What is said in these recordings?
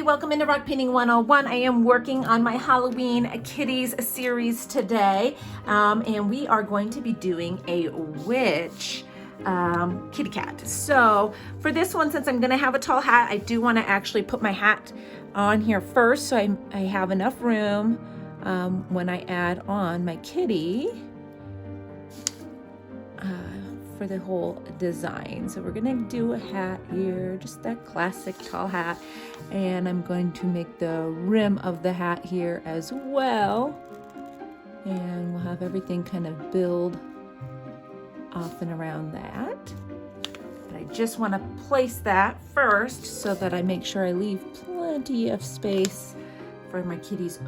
Welcome into Rock Painting 101. I am working on my Halloween Kitties series today, and we are going to be doing a witch kitty cat. So for this one, since I'm going to have a tall hat, I do want to actually put my hat on here first, so I have enough room when I add on my kitty for the whole design. So we're gonna do a hat here, just that classic tall hat, and I'm going to make the rim of the hat here as well, and we'll have everything kind of build off and around that. But I just want to place that first so that I make sure I leave plenty of space for my kitty's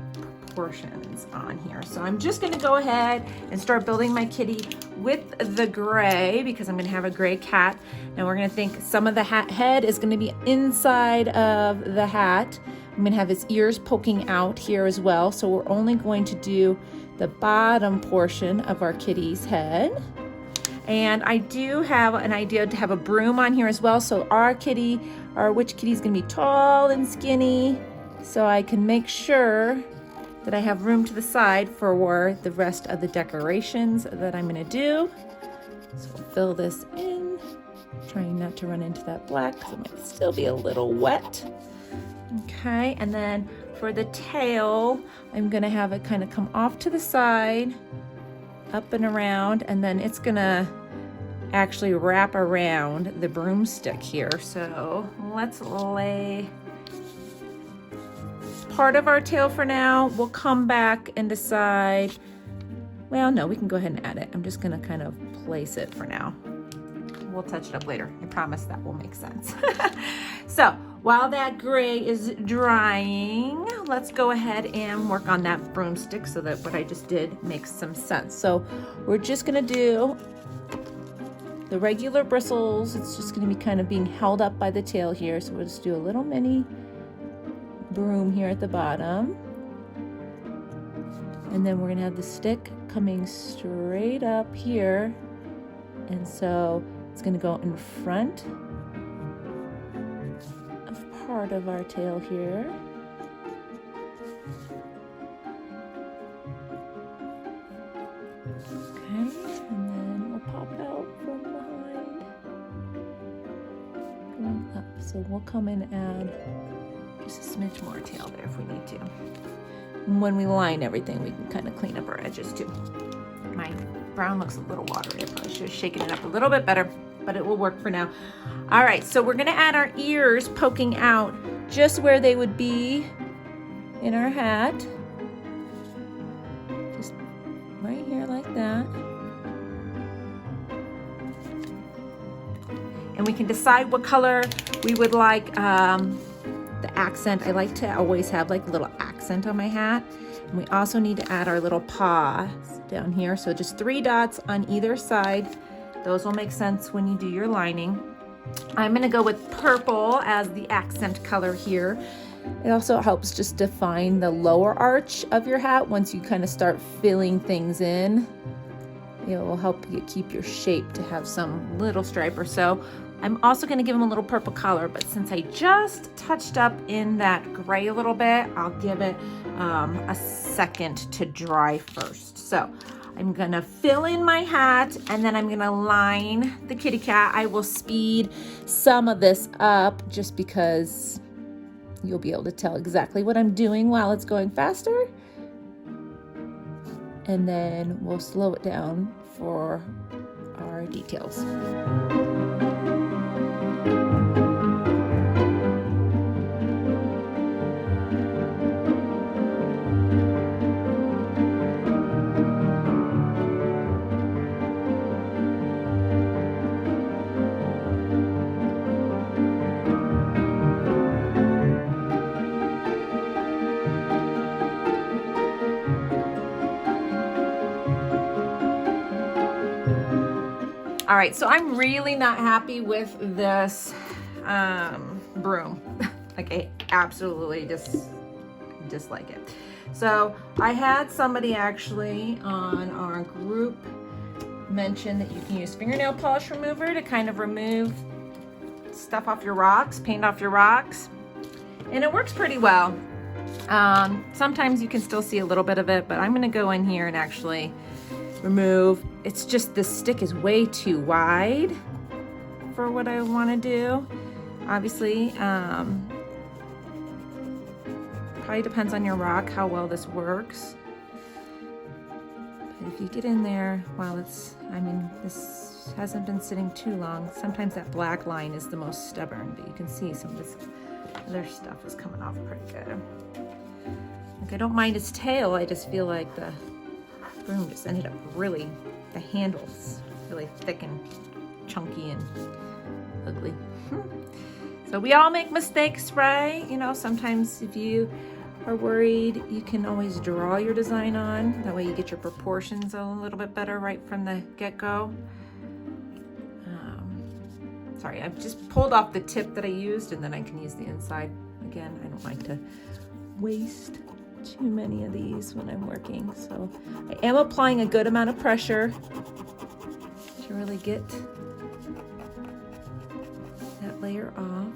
proportions on here. So I'm just going to go ahead and start building my kitty with the gray, because I'm going to have a gray cat. Now we're going to think some of the hat head is going to be inside of the hat. I'm going to have his ears poking out here as well. So we're only going to do the bottom portion of our kitty's head. And I do have an idea to have a broom on here as well. So our kitty, our witch kitty, is going to be tall and skinny, so I can make sure that I have room to the side for the rest of the decorations that I'm gonna do. So we'll fill this in, trying not to run into that black because it might still be a little wet. Okay, and then for the tail, I'm gonna have it kind of come off to the side, up and around, and then it's gonna actually wrap around the broomstick here. So let's lay part of our tail for now. We'll come back and decide. Well, no, we can go ahead and add it. I'm just gonna kind of place it for now. We'll touch it up later. I promise that will make sense. So while that gray is drying, let's go ahead and work on that broomstick so that what I just did makes some sense. So we're just gonna do the regular bristles. It's just gonna be kind of being held up by the tail here. So we'll just do a little mini broom here at the bottom, and then we're gonna have the stick coming straight up here, and so it's gonna go in front of part of our tail here. Okay, and then we'll pop out from behind, going up. So we'll come in and add just a smidge more tail there if we need to. And when we line everything, we can kind of clean up our edges too. My brown looks a little watery. I probably should have shaken it up a little bit better, but it will work for now. All right, so we're gonna add our ears poking out just where they would be in our hat. Just right here like that. And we can decide what color we would like the accent. I like to always have like a little accent on my hat. And we also need to add our little paws down here. So just 3 dots on either side. Those will make sense when you do your lining. I'm gonna go with purple as the accent color here. It also helps just define the lower arch of your hat once you kind of start filling things in. It will help you keep your shape to have some little stripe or so. I'm also going to give them a little purple color, but since I just touched up in that gray a little bit, I'll give it a second to dry first. So I'm going to fill in my hat, and then I'm going to line the kitty cat. I will speed some of this up just because you'll be able to tell exactly what I'm doing while it's going faster. And then we'll slow it down for our details. All right, so I'm really not happy with this broom. Like I absolutely dislike it. So I had somebody actually on our group mention that you can use fingernail polish remover to kind of remove stuff off your rocks, paint off your rocks, and it works pretty well. Sometimes you can still see a little bit of it, but I'm gonna go in here and actually remove. It's just this stick is way too wide for what I want to do. Obviously, probably depends on your rock how well this works. But if you get in there while it's, I mean, this hasn't been sitting too long. Sometimes that black line is the most stubborn, but you can see some of this other stuff is coming off pretty good. Like, I don't mind his tail, I just feel like the broom just ended up really, the handle's really thick and chunky and ugly. So we all make mistakes, right? You know, sometimes if you are worried, you can always draw your design on. That way you get your proportions a little bit better right from the get-go. Sorry, I've just pulled off the tip that I used and then I can use the inside. Again, I don't like to waste too many of these when I'm working. So I am applying a good amount of pressure to really get that layer off.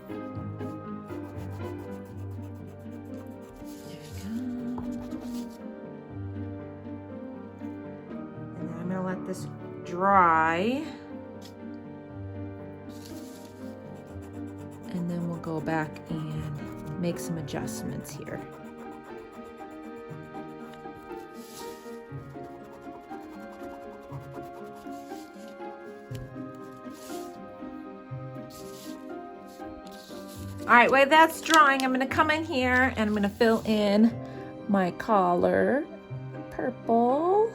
There we go. And then I'm gonna let this dry. And then we'll go back and make some adjustments here. All right, while that's drying, I'm gonna come in here and I'm gonna fill in my collar purple.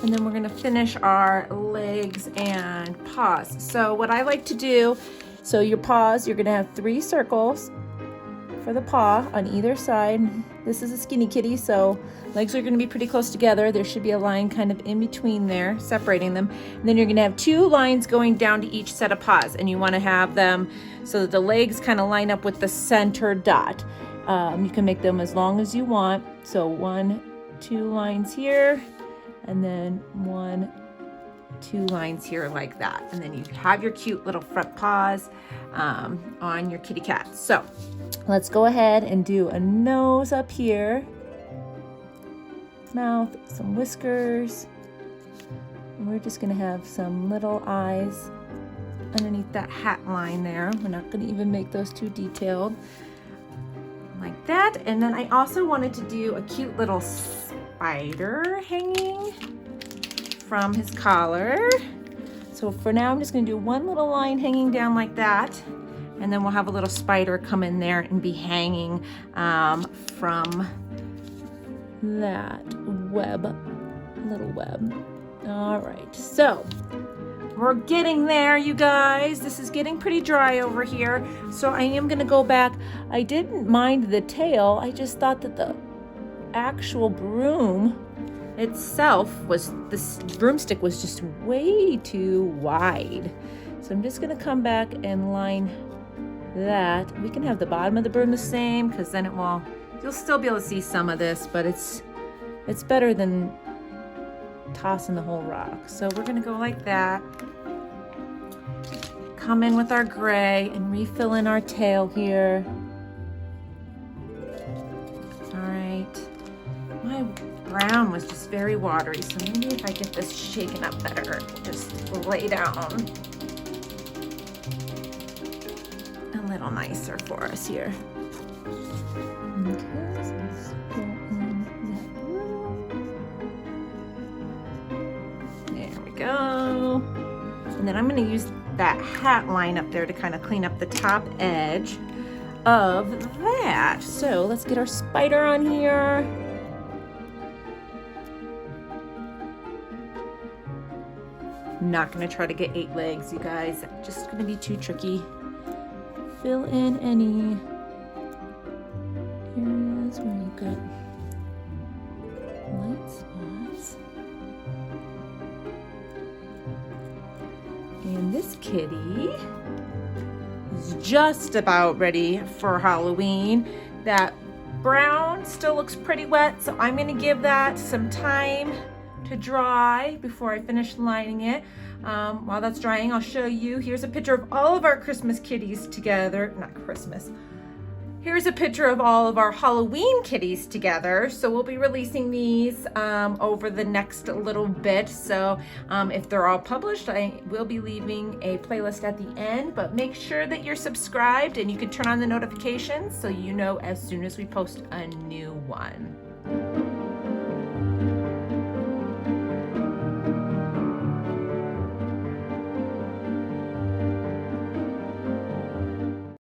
And then we're gonna finish our legs and paws. So what I like to do, so your paws, you're gonna have 3 circles for the paw on either side. This is a skinny kitty, so legs are gonna be pretty close together. There should be a line kind of in between there, separating them. And then you're gonna have 2 lines going down to each set of paws, and you wanna have them so that the legs kind of line up with the center dot. You can make them as long as you want. So 1, 2 lines here, and then 1, 2 lines here like that. And then you have your cute little front paws on your kitty cat. So let's go ahead and do a nose up here, mouth, some whiskers. And we're just gonna have some little eyes underneath that hat line there. We're not gonna even make those too detailed like that. And then I also wanted to do a cute little spider hanging from his collar. So for now, I'm just gonna do 1 little line hanging down like that, and then we'll have a little spider come in there and be hanging from that web, little web. All right, so we're getting there, you guys. This is getting pretty dry over here. So I am gonna go back. I didn't mind the tail. I just thought that the actual broom itself was, this broomstick was just way too wide. So I'm just gonna come back and line that. We can have the bottom of the broom the same, because then it will, you'll still be able to see some of this, but it's better than tossing the whole rock. So we're gonna go like that. Come in with our gray and refill in our tail here. All right. My brown was just very watery, so maybe if I get this shaken up better, just lay down a little nicer for us here. Okay, so let's fill in that. There we go. And then I'm gonna use that hat line up there to kind of clean up the top edge of that. So let's get our spider on here. I'm not gonna try to get 8 legs, you guys. Just gonna be too tricky. Fill in any areas where you've got light spots. And this kitty is just about ready for Halloween. That brown still looks pretty wet, so I'm gonna give that some time to dry before I finish lining it. While that's drying, I'll show you. Here's a picture of all of our Christmas kitties together. Not Christmas. Here's a picture of all of our Halloween kitties together. So we'll be releasing these over the next little bit. So if they're all published, I will be leaving a playlist at the end, but make sure that you're subscribed and you can turn on the notifications so you know as soon as we post a new one.